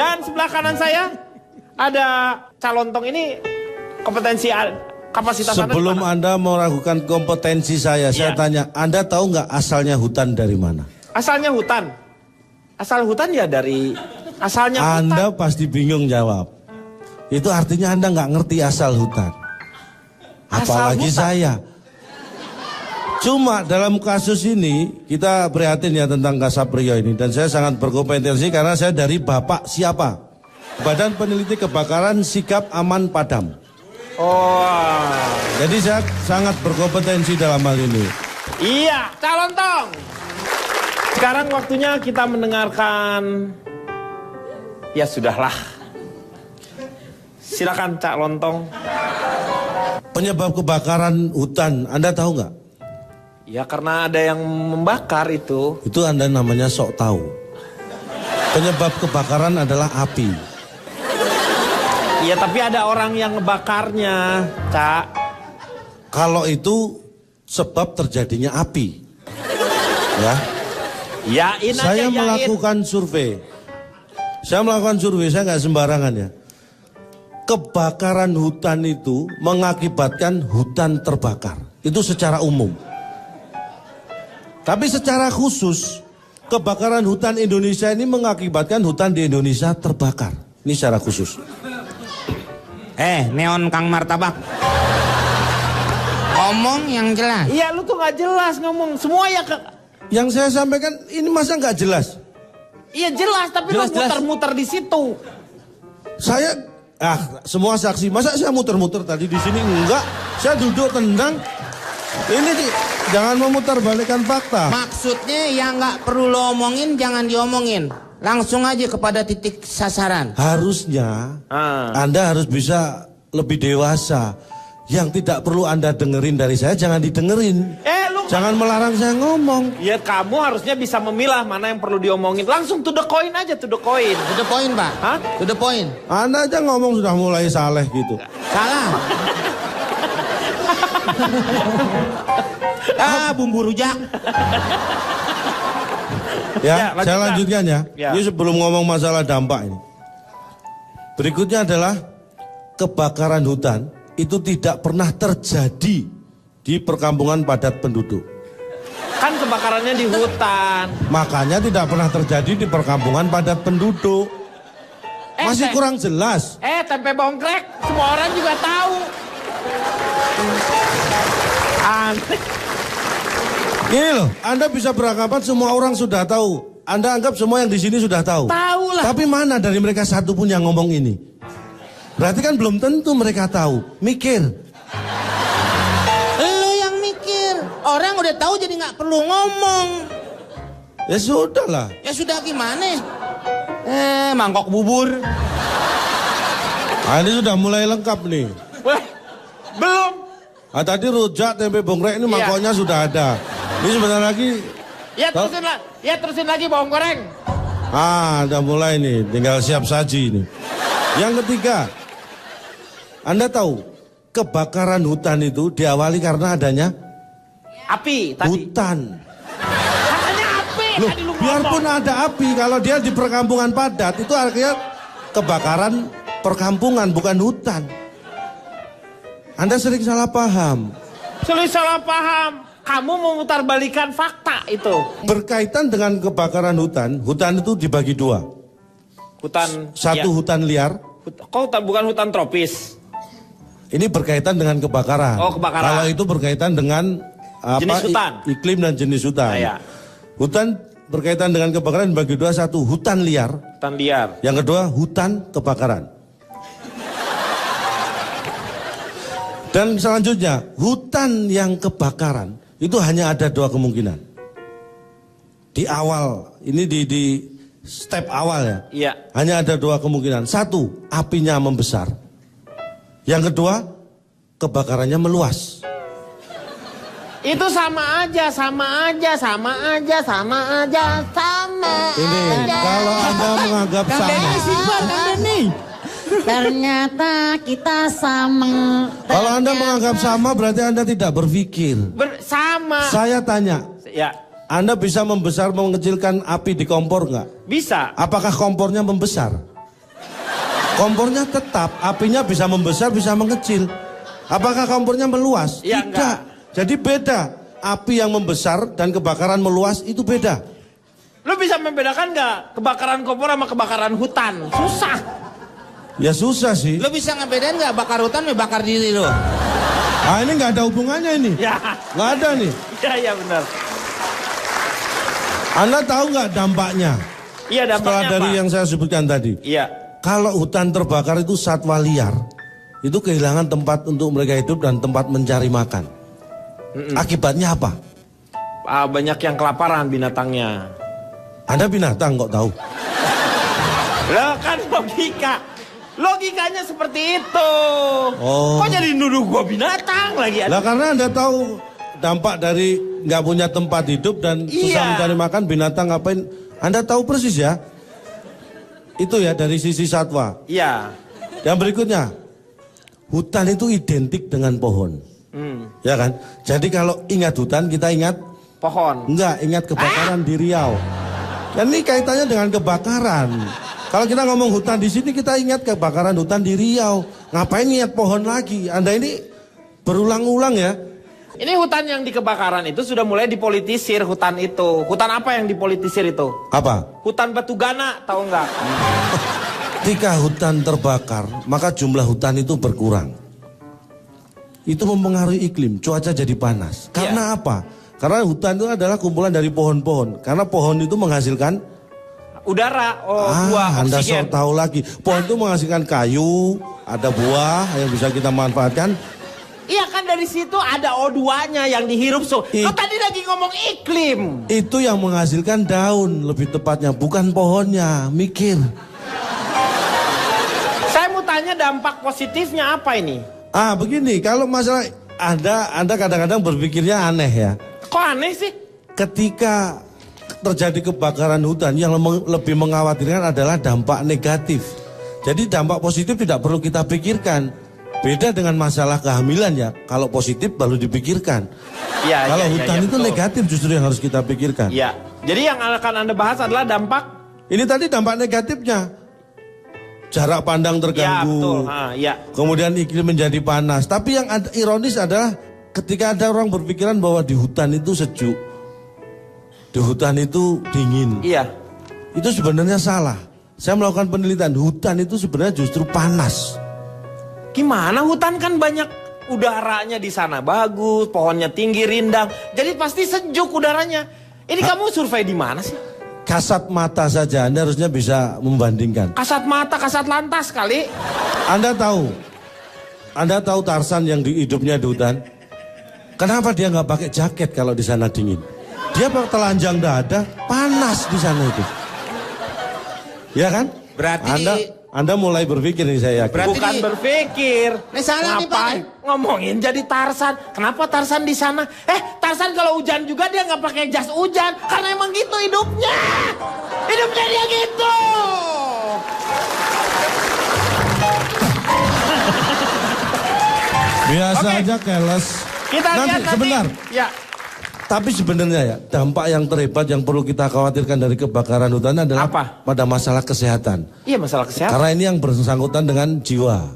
Dan sebelah kanan saya ada Calontong. Ini kompetensi kapasitas Sebelum Anda meragukan kompetensi saya tanya, Anda tahu nggak asalnya hutan dari mana? Asalnya hutan. Asal hutan ya dari asalnya hutan. Anda pasti bingung jawab. Itu artinya Anda nggak ngerti asal hutan. Apalagi hutan. saya. Cuma dalam kasus ini kita prihatin ya tentang Kasaprio ini. Dan saya sangat berkompetensi karena saya dari Bapak siapa? Badan Peneliti Kebakaran Sigap Aman Padam. Oh. Jadi saya sangat berkompetensi dalam hal ini. Iya, Calontong. Sekarang waktunya kita mendengarkan. Ya sudahlah. Silakan Cak Lontong. Penyebab kebakaran hutan, Anda tahu nggak? Ya karena ada yang membakar itu. Itu Anda namanya sok tahu. Penyebab kebakaran adalah api. Iya tapi ada orang yang ngebakarnya, Cak. Kalau itu sebab terjadinya api. Ya. Yain aja, Saya yain. melakukan survei. Saya nggak sembarangan ya. Kebakaran hutan itu mengakibatkan hutan terbakar. Itu secara umum. Tapi secara khusus, kebakaran hutan Indonesia ini mengakibatkan hutan di Indonesia terbakar. Ini secara khusus. Neon Kang Martabak. Ngomong yang jelas. Iya lu tuh nggak jelas ngomong. Semua ya Yang saya sampaikan ini masa nggak jelas? Iya jelas tapi lu muter-muter di situ. Saya semua saksi, masa saya muter-muter tadi di sini enggak? Saya duduk tenang. Ini jangan memutar balikan fakta. Maksudnya yang nggak perlu lo omongin jangan diomongin. Langsung aja kepada titik sasaran. Harusnya Anda harus bisa lebih dewasa. Yang tidak perlu Anda dengerin dari saya jangan didengerin. Jangan melarang saya ngomong. Ya kamu harusnya bisa memilah mana yang perlu diomongin. Langsung to the point aja, to the point. To the point, Pak. Hah? To the point. Anda aja ngomong sudah mulai saleh gitu. Salah. Bumbu rujak. Ya, saya lanjutkan ya. Ya. Ini sebelum ngomong masalah dampak ini. Berikutnya adalah kebakaran hutan itu tidak pernah terjadi di perkampungan padat penduduk. Kan kebakarannya di hutan. Makanya tidak pernah terjadi di perkampungan padat penduduk. Masih kurang jelas. Tempe bongkrek semua orang juga tahu. Aneh. Ini loh, Anda bisa beranggapan semua orang sudah tahu. Anda anggap semua yang di sini sudah tahu. Tahu lah. Tapi mana dari mereka satu pun yang ngomong ini? Berarti kan belum tentu mereka tahu. Mikir. Lo yang mikir. Orang udah tahu jadi nggak perlu ngomong. Ya sudah lah. Ya sudah gimana? Mangkok bubur. Ini sudah mulai lengkap nih. Weh, belum. Tadi rujak tempe bongkrek ini mangkoknya sudah ada. Ini sebentar lagi. Terusin lagi bawang goreng. Udah mulai nih, tinggal siap saji ini. Yang ketiga, Anda tahu kebakaran hutan itu diawali karena adanya api tadi. hutan. Katanya api. Loh, Tadi lu biarpun ngomong. ada api, kalau dia di perkampungan padat itu artinya kebakaran perkampungan bukan hutan. Anda sering salah paham. Salah paham. Kamu memutarbalikan fakta itu. Berkaitan dengan kebakaran hutan, hutan itu dibagi dua. Hutan. Satu hutan liar. Kok bukan hutan tropis? Ini berkaitan dengan kebakaran. Oh, kebakaran. Kalau itu berkaitan dengan Jenis hutan. Iklim dan jenis hutan. Iya. Hutan berkaitan dengan kebakaran dibagi dua, satu hutan liar. Hutan liar. Yang kedua hutan kebakaran. Dan selanjutnya hutan yang kebakaran itu hanya ada dua kemungkinan. Di awal, ini di step awal ya. Iya. Hanya ada dua kemungkinan. Satu, apinya membesar. Yang kedua, kebakarannya meluas. Itu sama aja. Ini kalau Anda menganggap sama. Ternyata kita sama. Kalau Anda menganggap sama berarti Anda tidak berpikir. Sama. Saya tanya, Ya, Anda bisa membesar mengecilkan api di kompor nggak? bisa. Apakah kompornya membesar? Kompornya tetap, apinya bisa membesar, bisa mengecil. Apakah kompornya meluas? Ya, Tidak. enggak. Jadi beda. Api yang membesar dan kebakaran meluas itu beda. Lu bisa membedakan nggak kebakaran kompor sama kebakaran hutan? Susah. Ya susah sih. Lu bisa ngebedain nggak bakar hutan nih bakar diri lu? Ah ini nggak ada hubungannya ini. Ya, Nggak ada nih. ya benar. Anda tahu nggak dampaknya? Iya, Setelah dampaknya dari apa? yang saya sebutkan tadi. Iya. Kalau hutan terbakar itu satwa liar. Itu kehilangan tempat untuk mereka hidup dan tempat mencari makan. Akibatnya apa? Banyak yang kelaparan binatangnya. Anda binatang kok tahu? Lah kan logika. Logikanya seperti itu. Oh. Kok jadi nuduh gua binatang lagi? Lah karena Anda tahu dampak dari nggak punya tempat hidup dan susah Iya. mencari makan binatang ngapain? Anda tahu persis ya? Itu ya dari sisi satwa. Iya. Yang berikutnya, hutan itu identik dengan pohon. Ya kan? Jadi kalau ingat hutan kita ingat Pohon. enggak, ingat kebakaran di Riau. Dan ini kaitannya dengan kebakaran. Kalau kita ngomong hutan di sini kita ingat kebakaran hutan di Riau. Ngapain ingat pohon lagi? Anda ini berulang-ulang ya. Ini hutan yang di kebakaran itu sudah mulai dipolitisir hutan itu. Hutan apa yang dipolitisir itu? Apa? Hutan batu gana, tahu nggak? Ketika hutan terbakar, maka jumlah hutan itu berkurang. Itu mempengaruhi iklim, cuaca jadi panas. Karena apa? Karena hutan itu adalah kumpulan dari pohon-pohon. Karena pohon itu menghasilkan Udara, buah, Anda oksigen. sok tahu lagi. Pohon itu menghasilkan kayu, ada buah yang bisa kita manfaatkan. Iya kan dari situ ada O2-nya yang dihirup. Lo tadi lagi ngomong iklim. Itu yang menghasilkan daun, lebih tepatnya bukan pohonnya. Mikir. Saya mau tanya dampak positifnya apa ini? Begini, kalau masalah Anda kadang-kadang berpikirnya aneh ya. Kok aneh sih? Ketika terjadi kebakaran hutan yang lebih mengkhawatirkan adalah dampak negatif. Jadi dampak positif tidak perlu kita pikirkan. Beda dengan masalah kehamilan ya. Kalau positif baru dipikirkan. Ya, Kalau ya, hutan ya, itu betul. negatif justru yang harus kita pikirkan. Ya, jadi yang akan Anda bahas adalah dampak. Ini tadi dampak negatifnya. Jarak pandang Ya, terganggu. betul. Ya. Kemudian iklim menjadi panas. Tapi yang ironis adalah ketika ada orang berpikiran bahwa di hutan itu sejuk. Di hutan itu dingin. Iya. Itu sebenarnya salah. Saya melakukan penelitian, hutan itu sebenarnya justru panas. Gimana hutan kan banyak udaranya di sana bagus, pohonnya tinggi, rindang. Jadi pasti sejuk udaranya. Ini kamu survei di mana sih? Kasat mata saja Anda harusnya bisa membandingkan. Kasat mata, kasat lantas kali. Anda tahu Tarzan yang hidupnya di hutan? Kenapa dia nggak pakai jaket kalau di sana dingin? Dia pakai telanjang dada, panas di sana itu. Ya kan? Berarti Anda mulai berpikir nih saya yakin. Berarti Bukan berpikir. Ini salah nih, Pak. Ngapain ngomongin jadi Tarzan? Kenapa Tarzan di sana? Tarzan kalau hujan juga dia nggak pakai jas hujan karena emang gitu hidupnya. Hidupnya dia gitu. Biasa Oke. aja keles. Kita lihat nanti. Sebentar. Ya. Tapi sebenarnya ya dampak yang terhebat yang perlu kita khawatirkan dari kebakaran hutan adalah Apa? pada masalah kesehatan. Iya masalah kesehatan. Karena ini yang bersangkutan dengan jiwa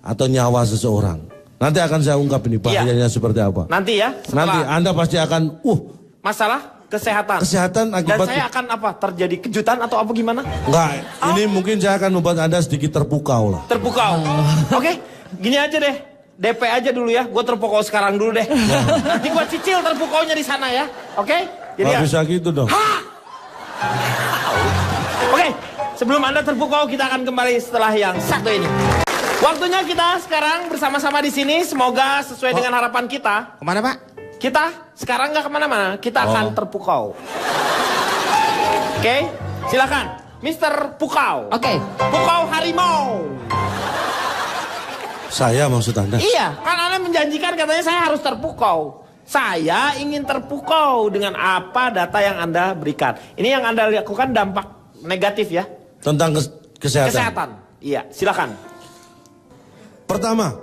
atau nyawa seseorang. Nanti akan saya ungkap ini bahayanya seperti apa. Nanti ya. Nanti Setelah Anda pasti akan masalah kesehatan. kesehatan Dan akibat saya akan apa? Terjadi kejutan atau apa gimana? enggak. Ini mungkin saya akan membuat Anda sedikit terpukau lah. Terpukau. Oke, gini aja deh. DP aja dulu ya. Gue terpukau sekarang dulu deh. Nanti gue cicil terpukaunya di sana ya. Oke? Jadi Nggak ya. bisa gitu dong. Oke, sebelum Anda terpukau kita akan kembali setelah yang satu ini. Waktunya kita sekarang bersama-sama di sini. Semoga sesuai dengan harapan kita. Kemana Pak? Kita sekarang nggak kemana-mana. Kita akan terpukau. Oke, silakan, Mr. Pukau. Oke. Pukau harimau. Saya maksud Anda. Iya, kan Anda menjanjikan katanya saya harus terpukau. Saya ingin terpukau dengan apa data yang Anda berikan. Ini yang Anda lakukan dampak negatif ya. Tentang kesehatan. Kesehatan. Iya, silakan. Pertama,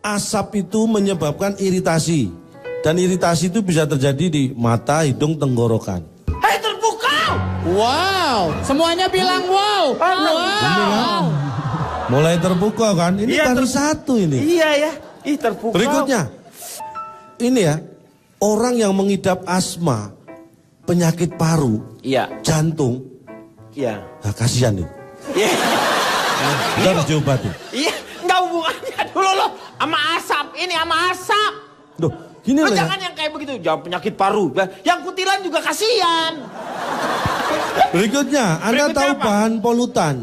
asap itu menyebabkan iritasi. Dan iritasi itu bisa terjadi di mata, hidung, tenggorokan. Hei, terpukau. Wow, semuanya bilang wow. Wow. Mulai terpukau kan? Ini Iya, baru satu ini. Iya ya. Ih, terpukau. Berikutnya, ini ya, orang yang mengidap asma, penyakit paru, Iya. jantung, Iya. nah, kasihan nih. Iya. Kita harus diobati. Iya, enggak hubungannya dulu loh sama asap. Ini sama asap. Duh, gini loh ya. Jangan yang kayak begitu, jangan penyakit paru. Yang kutilan juga kasihan. Berikutnya, Anda Berikutnya tahu apa? bahan polutan.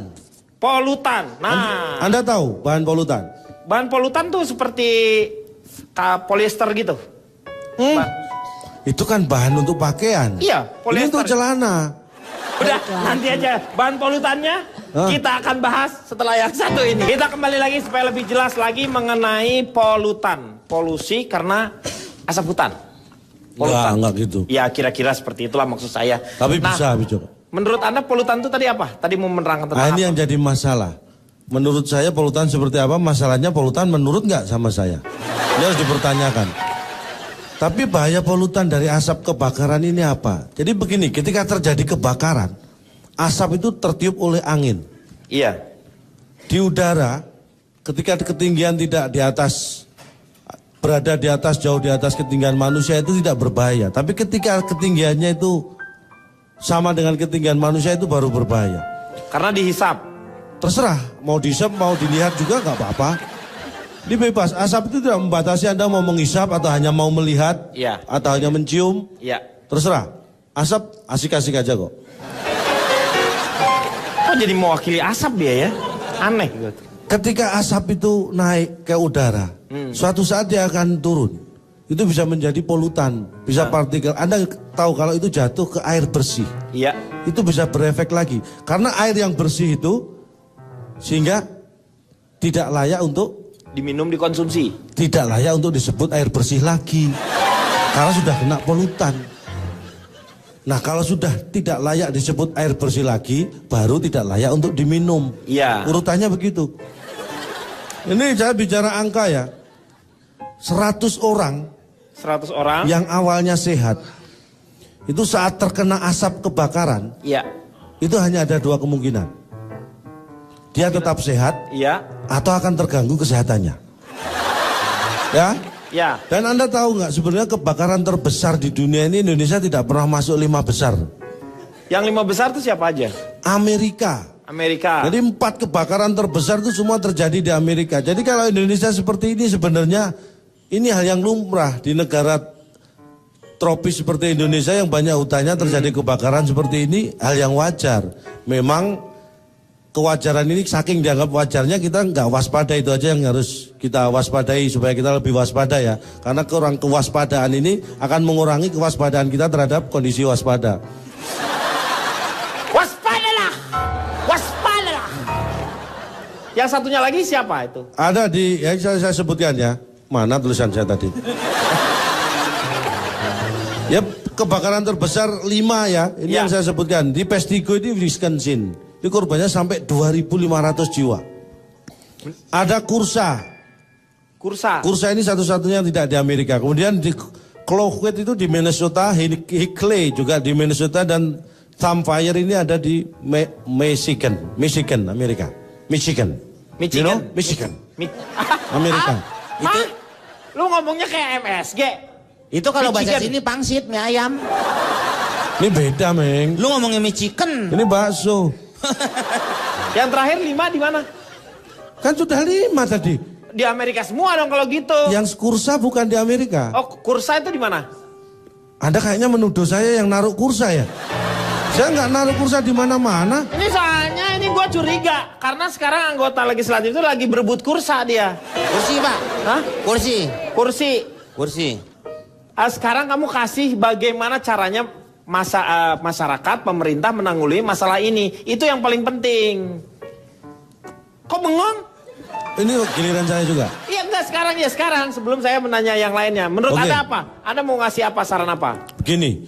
Polutan. Nah, Anda tahu bahan polutan? bahan polutan tuh seperti polyester gitu. Ba- Itu kan bahan untuk pakaian. Iya, Ini polyester. untuk celana. Udah, nanti aja bahan polutannya Hah? kita akan bahas setelah yang satu ini. Kita kembali lagi supaya lebih jelas lagi mengenai polutan. Polusi karena asap hutan. Enggak gitu. Ya, kira-kira seperti itulah maksud saya. Tapi Nah, bisa, Bijo. menurut Anda polutan itu tadi apa? Tadi mau menerangkan tentang Nah, ini apa? yang jadi masalah. Menurut saya polutan seperti apa? Masalahnya polutan menurut nggak sama saya? Ini harus dipertanyakan. Tapi bahaya polutan dari asap kebakaran ini apa? Jadi begini, ketika terjadi kebakaran, asap itu tertiup oleh angin. Iya. Di udara, ketika ketinggian tidak di atas, berada di atas, jauh di atas ketinggian manusia itu tidak berbahaya. Tapi ketika ketinggiannya itu sama dengan ketinggian manusia itu baru berbahaya. Karena dihisap. Terserah, mau dihisap, mau dilihat juga nggak apa-apa. Ini bebas, asap itu tidak membatasi Anda mau menghisap atau hanya mau melihat, Iya. atau hanya mencium. Iya. Terserah, asap asik-asik aja kok. Kok jadi mewakili asap dia ya? Aneh gitu. Ketika asap itu naik ke udara, suatu saat dia akan turun. Itu bisa menjadi polutan, bisa partikel. Anda tahu kalau itu jatuh ke air bersih, Iya. itu bisa berefek lagi. Karena air yang bersih itu sehingga tidak layak untuk Diminum, dikonsumsi. tidak layak untuk disebut air bersih lagi. Karena sudah kena polutan. Nah, kalau sudah tidak layak disebut air bersih lagi, baru tidak layak untuk diminum. Iya. Urutannya begitu. Ini saya bicara angka ya. 100 orang 100 orang. yang awalnya sehat, itu saat terkena asap kebakaran, Iya. itu hanya ada dua kemungkinan. Dia tetap sehat Iya. atau akan terganggu kesehatannya. Ya. Ya. Dan Anda tahu nggak sebenarnya kebakaran terbesar di dunia ini Indonesia tidak pernah masuk 5 besar. Yang 5 besar itu siapa aja? Amerika. Amerika. Jadi 4 kebakaran terbesar itu semua terjadi di Amerika. Jadi kalau Indonesia seperti ini sebenarnya ini hal yang lumrah di negara tropis seperti Indonesia yang banyak hutannya terjadi kebakaran seperti ini hal yang wajar. Memang kewajaran ini saking dianggap wajarnya kita nggak waspada, itu aja yang harus kita waspadai supaya kita lebih waspada ya. Karena kurang kewaspadaan ini akan mengurangi kewaspadaan kita terhadap kondisi waspada. Waspadalah. Waspadalah. Yang satunya lagi siapa itu? Ada di, ya saya sebutkan ya. Mana tulisan saya tadi? Ya, kebakaran terbesar 5 ya. Ini Ya. yang saya sebutkan. Di Pestigo di Wisconsin. Ini korbannya sampai 2.500 jiwa. Ada Kursa. Kursa. Kursa ini satu-satunya yang tidak di Amerika. Kemudian di Cloquet itu di Minnesota, Hickley juga di Minnesota, dan Thumbfire ini ada di Michigan, Amerika. Michigan. You know? Michigan. Amerika. Itu lu ngomongnya kayak MSG. Itu kalau bahasa Michigan. sini pangsit, mie ayam. Ini beda, Meng. Lu ngomongnya mie chicken. Ini bakso. Yang terakhir 5 di mana? Kan sudah 5 tadi. Di Amerika semua dong kalau gitu. Yang Kursa bukan di Amerika. Oh, Kursa itu di mana? Anda kayaknya menuduh saya yang naruh Kursa ya? Saya nggak naruh Kursa di mana-mana. Ini soalnya ini gua curiga karena sekarang anggota legislatif itu lagi berebut kursa dia. Kursi, Pak. Hah? Kursi. Kursi. Kursi. Sekarang kamu kasih bagaimana caranya masyarakat, pemerintah menanggulangi masalah ini. Itu yang paling penting. Kok bengong? Ini giliran saya juga. Iya enggak sekarang sebelum saya menanya yang lainnya. Menurut Oke. Anda apa? Anda mau ngasih apa, saran apa? Begini.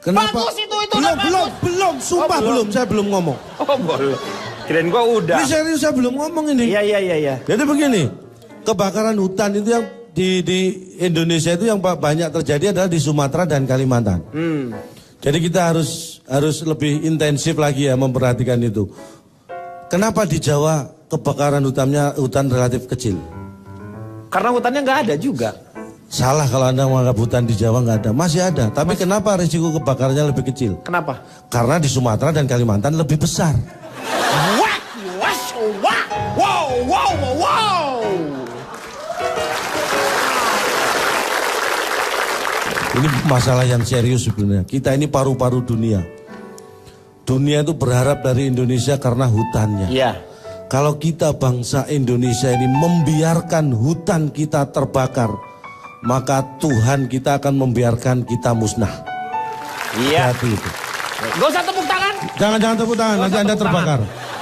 Kenapa? Bagus itu udah belum, sumpah Oh, belum. saya belum ngomong. Oh boleh. Kirain gua udah. Ini serius saya belum ngomong ini. Iya. Jadi begini, kebakaran hutan itu yang di Indonesia itu yang banyak terjadi adalah di Sumatera dan Kalimantan. Jadi kita harus lebih intensif lagi ya memperhatikan itu. Kenapa di Jawa kebakaran hutan relatif kecil? Karena hutannya nggak ada juga. Salah kalau Anda menganggap hutan di Jawa nggak ada. Masih ada. Tapi kenapa risiko kebakarannya lebih kecil? Kenapa? Karena di Sumatera dan Kalimantan lebih besar. Wah, wah, wow, wow, wow. Ini masalah yang serius sebenarnya. Kita ini paru-paru dunia. Dunia itu berharap dari Indonesia karena hutannya. Iya. Kalau kita bangsa Indonesia ini membiarkan hutan kita terbakar, maka Tuhan kita akan membiarkan kita musnah. Iya. Hati itu. Gak usah tepuk tangan. Jangan tepuk tangan, Nggak nanti usah Anda tepuk terbakar. tangan.